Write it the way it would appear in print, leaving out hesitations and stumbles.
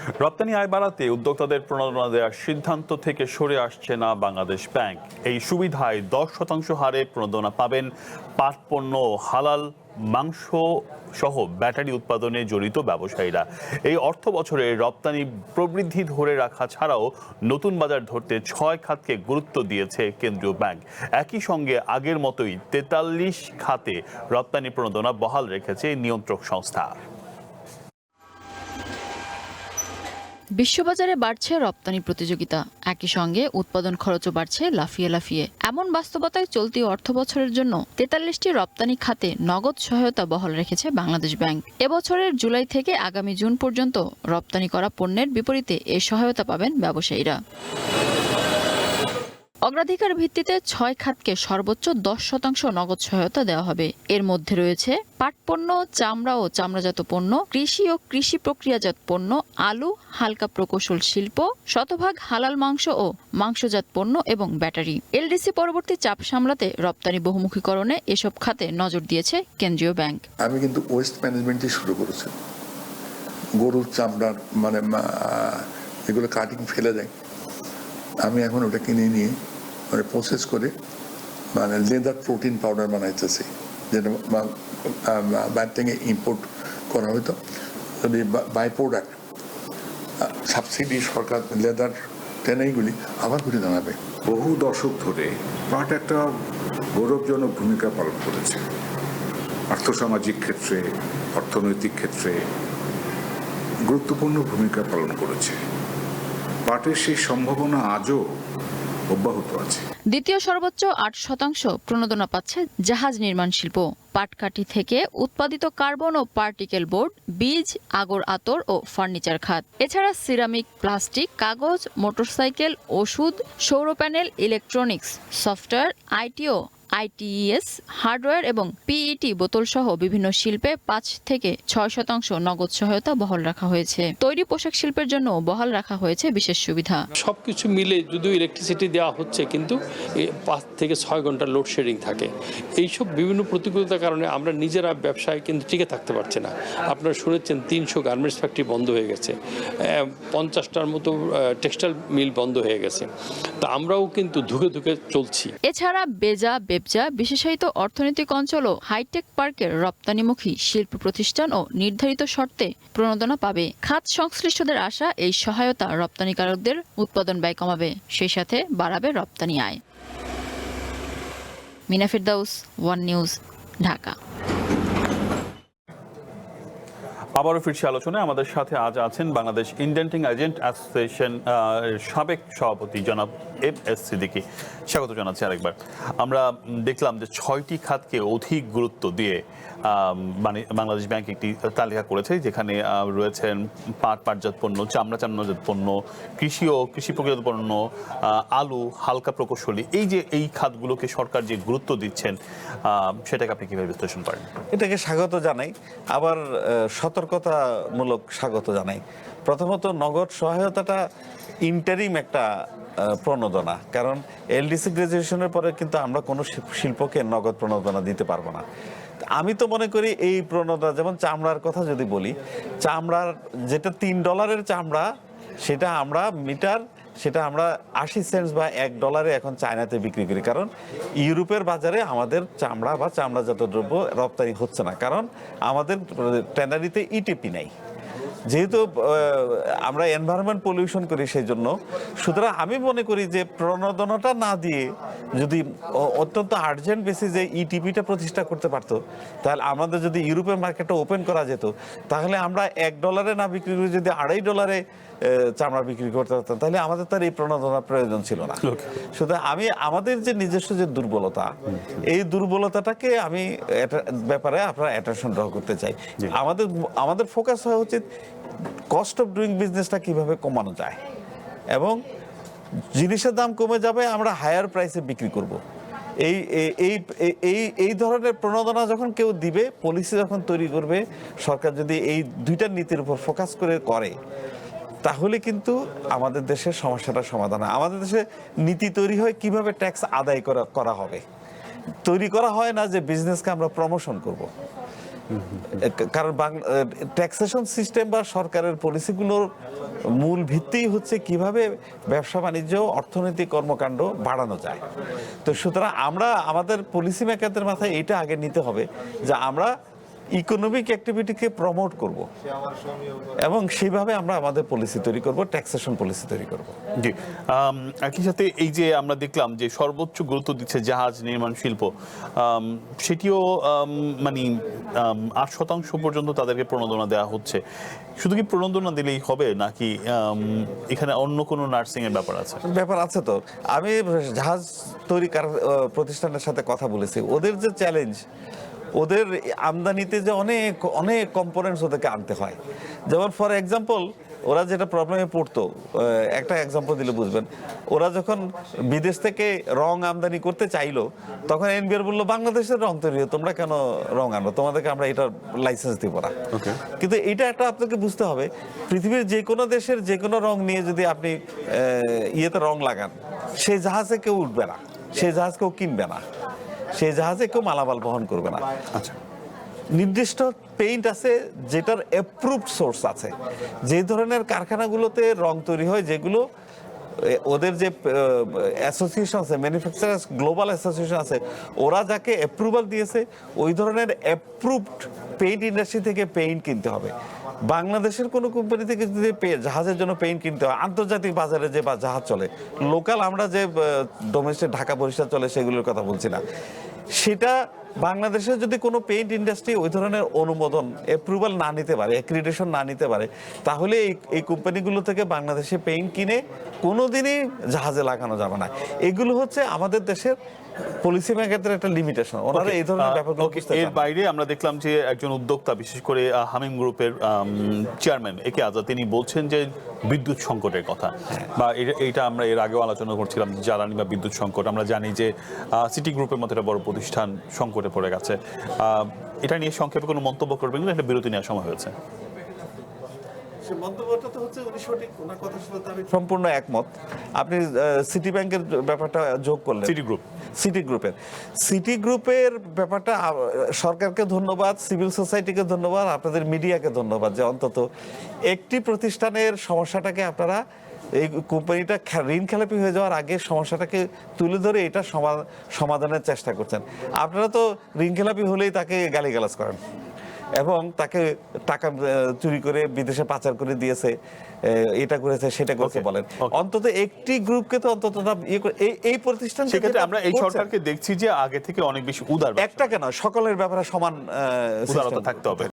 রপ্তানি আয় বাড়াতে উদ্যোক্তাদের প্রণোদনা দেওয়ার সিদ্ধান্ত থেকে সরে আসছে না বাংলাদেশ ব্যাংক। এই সুবিধায় 10% হারে প্রণোদনা পাবেন পাট পণ্য, হালাল মাংস সহ ব্যাটারি উৎপাদনে জড়িত ব্যবসায়ীরা। এই অর্থ বছরে রপ্তানি প্রবৃদ্ধি ধরে রাখা ছাড়াও নতুন বাজার ধরতে 6 খাতকে গুরুত্ব দিয়েছে কেন্দ্রীয় ব্যাংক। একই সঙ্গে আগের মতোই 43 খাতে রপ্তানি প্রণোদনা বহাল রেখেছে নিয়ন্ত্রক সংস্থা। বিশ্ববাজারে বাড়ছে রপ্তানি প্রতিযোগিতা, একই সঙ্গে উৎপাদন খরচও বাড়ছে লাফিয়ে লাফিয়ে। এমন বাস্তবতায় চলতি অর্থ বছরের জন্য 43টি রপ্তানি খাতে নগদ সহায়তা বহাল রেখেছে বাংলাদেশ ব্যাংক। এবছরের জুলাই থেকে আগামী জুন পর্যন্ত রপ্তানি করা পণ্যের বিপরীতে এ সহায়তা পাবেন ব্যবসায়ীরা। অগ্রাধিকার ভিত্তিতে 6 খাতকে সর্বোচ্চ 10% নগদ সহায়তা দেওয়া হবে। এর মধ্যে রয়েছে পাট পণ্য, চামড়া ও চামড়াজাত পণ্য, কৃষি ও কৃষি প্রক্রিয়াজাত পণ্য, আলু, হালকা প্রকৌশল শিল্প, শতভাগ হালাল মাংস ও মাংসজাত পণ্য এবং ব্যাটারি। এলডিসি পরবর্তী চাপ সামলাতে রপ্তানি বহুমুখীকরণে এসব খাতে নজর দিয়েছে কেন্দ্রীয় ব্যাংক। আমি কিন্তু ওয়েস্ট ম্যানেজমেন্টই শুরু করেছি। গরুর চামড়ার এগুলো কাটিং ফেলে দেয়, আমি এখন ওটা কিনে নিয়ে প্রসেস করে লেদার প্রোটিন পাউডার বানাইতেছি, যেটা বাইরে থেকে ইম্পোর্ট করা হতো। যদি বাই প্রোডাক্ট সাবসিডি সরকার লেদার টেনাইগুলি আবার ঘুরে দাঁড়াবে। বহু দশক ধরে পাট একটা গৌরবজনক ভূমিকা পালন করেছে আর্থসামাজিক ক্ষেত্রে, অর্থনৈতিক ক্ষেত্রে গুরুত্বপূর্ণ ভূমিকা পালন করেছে। পাটের সেই সম্ভাবনা আজও অব্যাহত আছে। দ্বিতীয় সর্বোচ্চ 8% প্রণোদনা পাচ্ছে জাহাজ নির্মাণ শিল্প। পাটকাঠি থেকে উৎপাদিত কার্বন ও পার্টিকেল বোর্ড, বীজ, আগর আতর ও ফার্নিচার খাত। এছাড়া সিরামিক, প্লাস্টিক, কাগজ, মোটরসাইকেল, ওষুধ, সৌর panel, electronics, software, ITO, ITES, hardware এবং পিইটি বোতল সহ বিভিন্ন শিল্পে 5 থেকে 6% নগদ সহায়তা বহাল রাখা হয়েছে। তৈরি পোশাক শিল্পের জন্য বহাল রাখা হয়েছে বিশেষ সুবিধা। সবকিছু মিলে যদিও ইলেকট্রিসিটি দেওয়া হচ্ছে, কিন্তু 5 থেকে 6 ঘন্টা লোডশেডিং থাকে। এইসব বিভিন্ন প্রতিকূলতার কারণে আমরা নিজেরা ব্যবসায় কিন্তু টিকে থাকতে পারছি না। আপনারা শুনেছেন 300 গার্মেন্টস ফ্যাক্টরি বন্ধ হয়ে গেছে, 50টার মতো টেক্সটাইল মিল বন্ধ হয়ে গেছে। তা আমরাও কিন্তু ধুকে ধুকে চলছি। এছাড়া বেজা, বিশেষায়িত অর্থনৈতিক অঞ্চল ও হাইটেক পার্কের রপ্তানিমুখী শিল্প প্রতিষ্ঠান ও নির্ধারিত শর্তে প্রণোদনা পাবে। খাত সংশ্লিষ্টদের আশা, এই সহায়তা রপ্তানিকারকদের উৎপাদন ব্যয় কমাবে, সেই সাথে বাড়াবে রপ্তানি আয়। মিনা ফেরদাউস, ওয়ান নিউজ, ঢাকা। আবারও ফিরছি আলোচনায়। আমাদের সাথে আজ আছেন বাংলাদেশ ইন্ডেন্টিং এজেন্ট অ্যাসোসিয়েশন সাবেক সভাপতি জনাব এম.এস. সিদ্দিকী। স্বাগত জানাচ্ছি আরেকবার। আমরা দেখলাম যে 6টি খাতকে অধিক গুরুত্ব দিয়ে বাংলাদেশ ব্যাংক একটি তালিকা করেছে, যেখানে রয়েছেন পাটজাত পণ্য, চামড়াজাত পণ্য, কৃষি ও কৃষি প্রক্রিয়াজাত পণ্য, আলু, হালকা প্রকৌশলী। এই যে এই খাতগুলোকে সরকার যে গুরুত্ব দিচ্ছেন, সেটাকে আপনি কিভাবে বিশ্লেষণ করেন? এটাকে স্বাগত জানাই, আবার সতর্কতামূলক স্বাগত জানাই। প্রথমত নগদ সহায়তাটা ইন্টারিম একটা প্রণোদনা, কারণ এলডিসি গ্রাজুয়েশনের পরে কিন্তু আমরা কোনো শিল্পকে নগদ প্রণোদনা দিতে পারবো না। আমি তো মনে করি এই প্রণোদনা, যেমন চামড়ার কথা যদি বলি, চামড়ার যেটা $3 চামড়া, সেটা আমরা মিটার, সেটা আমরা 80 সেন্টস বা $1 এখন চায়নাতে বিক্রি করি। কারণ ইউরোপের বাজারে আমাদের চামড়া বা চামড়াজাত দ্রব্য রপ্তানি হচ্ছে না, কারণ আমাদের ট্যানারিতে ইটিপি নাই, যেহেতু আমরা এনভায়রনমেন্ট পলিউশন করি সেই জন্য। সুতরাং আমি মনে করি যে প্রণোদনাটা না দিয়ে যদি অত্যন্ত আর্জেন্ট বেসিসে ইটিপিটা প্রতিষ্ঠা করতে পারতো, তাহলে আমাদের যদি ইউরোপের মার্কেটটা ওপেন করা যেত, তাহলে আমরা $1 না বিক্রি করে যদি $2.5 চামড়া বিক্রি করতে পারতাম, তাহলে আমাদের তার এই প্রণোদনার প্রয়োজন ছিল না। সুতরাং আমাদের যে নিজস্ব যে দুর্বলতা, এই দুর্বলতাটাকে আমি ব্যাপারে আপনারা অ্যাটেনশন ড্র করতে চাই। আমাদের ফোকাস হওয়া উচিত কস্ট অফ ডুইং বিজনেসটা কিভাবে কমানো যায়, এবং জিনিসের দাম কমে যাবে, আমরা হায়ার প্রাইসে বিক্রি করব। এই ধরনের প্রণোদনা যখন কেউ দিবে, পলিসি যখন তৈরি করবে, সরকার যদি এই দুইটা নীতির উপর ফোকাস করে, তাহলে কিন্তু আমাদের দেশের সমস্যাটার সমাধান হয়। আমাদের দেশে নীতি তৈরি হয় কিভাবে ট্যাক্স আদায় করা হবে, তৈরি করা হয় না যে বিজনেসকে আমরা প্রমোশন করব। কারণ ট্যাক্সেশন সিস্টেম বা সরকারের পলিসিগুলোর মূল ভিত্তিই হচ্ছে কিভাবে ব্যবসা বাণিজ্য অর্থনৈতিক কর্মকাণ্ড বাড়ানো যায়। তো সুতরাং আমরা আমাদের পলিসি মেকারদের মাথায় এটা আগে নিতে হবে যে আমরা ইকোনমিক অ্যাক্টিভিটিকে প্রমোট করব এবং সেইভাবে আমরা আমাদের পলিসি তৈরি করব, ট্যাক্সেশন পলিসি তৈরি করব। জি, একই সাথে এই যে আমরা দেখলাম যে সর্বোচ্চ গুরুত্ব দিচ্ছে জাহাজ নির্মাণ শিল্প, সেটিও মানে 8% পর্যন্ত তাদেরকে প্রণোদনা দেওয়া হচ্ছে। শুধু কি প্রণোদনা দিলেই হবে নাকি এখানে অন্য কোনো নার্সিং এর ব্যাপার আছে? ব্যাপার আছে তো। আমি জাহাজ তৈরিকার প্রতিষ্ঠানের সাথে কথা বলেছি, ওদের যে চ্যালেঞ্জ, ওদের আমদানিতে যে অনেক অনেক কম্পোনেন্টস ওদেরকে আনতে হয়। যেমন ফর এক্সাম্পল ওরা যেটা প্রবলেমে পড়তো, একটা এক্সাম্পল দিলে বুঝবেন, ওরা যখন বিদেশ থেকে রং আমদানি করতে চাইলো তখন এনবিআর বললো বাংলাদেশের রং তৈরি হয়, তোমরা কেন রং আনবো, তোমাদেরকে আমরা এটার লাইসেন্স দিব না। কিন্তু এটা একটা আপনাকে বুঝতে হবে, পৃথিবীর যে কোনো দেশের যে কোনো রং নিয়ে যদি আপনি ইয়েতে রং লাগান, সেই জাহাজে কেউ উঠবে না, সেই জাহাজ কেউ কিনবে না, সেই জাহাজে কেউ মালামাল বহন করবে না। আচ্ছা, নির্দিষ্ট পেইন্ট আছে যেটার অ্যাপ্রুভড সোর্স আছে। যে ধরনের কারখানাগুলোতে রং তৈরি হয়, যেগুলো ওদের যে অ্যাসোসিয়েশন আছে, ম্যানুফ্যাকচারার্স গ্লোবাল অ্যাসোসিয়েশন আছে, ওরা যাকে অ্যাপ্রুভাল দিয়েছে ওই ধরনের অ্যাপ্রুভড পেইন্ট ইন্ডাস্ট্রি থেকে পেইন্ট কিনতে হবে। বাংলাদেশের কোনো কোম্পানি থেকে যদি জাহাজের জন্য পেইন্ট কিনতে হয়, আন্তর্জাতিক বাজারে যে জাহাজ চলে, লোকাল আমরা যে ডোমেস্টিক ঢাকা বরিশাল চলে সেগুলোর কথা বলছি না, সেটা বাংলাদেশের যদি কোনো পেইন্ট ইন্ডাস্ট্রি ওই ধরনের অনুমোদন অ্যাপ্রুভাল না নিতে পারে, অ্যাক্রিডিটেশন না নিতে পারে, তাহলে এই কোম্পানিগুলো থেকে বাংলাদেশে পেইন্ট কিনে কোনোদিনই জাহাজে লাগানো যাবে না। এগুলো হচ্ছে আমাদের দেশের পলিসি মেকারদের একটা লিমিটেশন, ওনারা এই ধরনের ব্যাপারগুলো বুঝতে চান না। এর বাইরে আমরা দেখলাম যে একজন উদ্যোক্তা, বিশেষ করে হামিম গ্রুপের চেয়ারম্যান একে আজাদ, তিনি বলছেন যে বিদ্যুৎ সংকটের কথা, বা এইটা আমরা এর আগেও আলোচনা করছিলাম, জ্বালানি বা বিদ্যুৎ সংকট। আমরা জানি যে সিটি গ্রুপের মতো একটা বড় প্রতিষ্ঠান সংকটে পড়ে গেছে। এটা নিয়ে সংক্ষেপে কোনো মন্তব্য করবেন কিনা? একটা বিরতি নেওয়ার সময় হয়েছে। সম্পূর্ণ একমত। আপনি সিটি ব্যাংকের ব্যাপারটা যোগ করলেন, সিটি গ্রুপের ব্যাপারটা সরকারকে ধন্যবাদ, সিভিল সোসাইটিকে ধন্যবাদ, আপনাদের মিডিয়াকে ধন্যবাদ যে অন্তত একটি প্রতিষ্ঠানের সমস্যাটাকে আপনারা, এই কোম্পানিটা ঋণ খেলাপি হয়ে যাওয়ার আগে সমস্যাটাকে তুলে ধরে এটা সমাধানের চেষ্টা করছেন। আপনারা তো ঋণ খেলাপি হলেই তাকে গালিগালাজ করেন এবং তাকে টাকা চুরি করে বিদেশে পাচার করে দিয়েছে, এটা করেছে সেটা করেছে বলেন। অন্তত একটি গ্রুপকে তো অন্তত এই প্রতিষ্ঠান, সেক্ষেত্রে আমরা এই সরকারকে দেখছি যে আগে থেকে অনেক বেশি উদার, একটা কেন সকলের ব্যাপারে সমান উদারতা থাকতে হবে।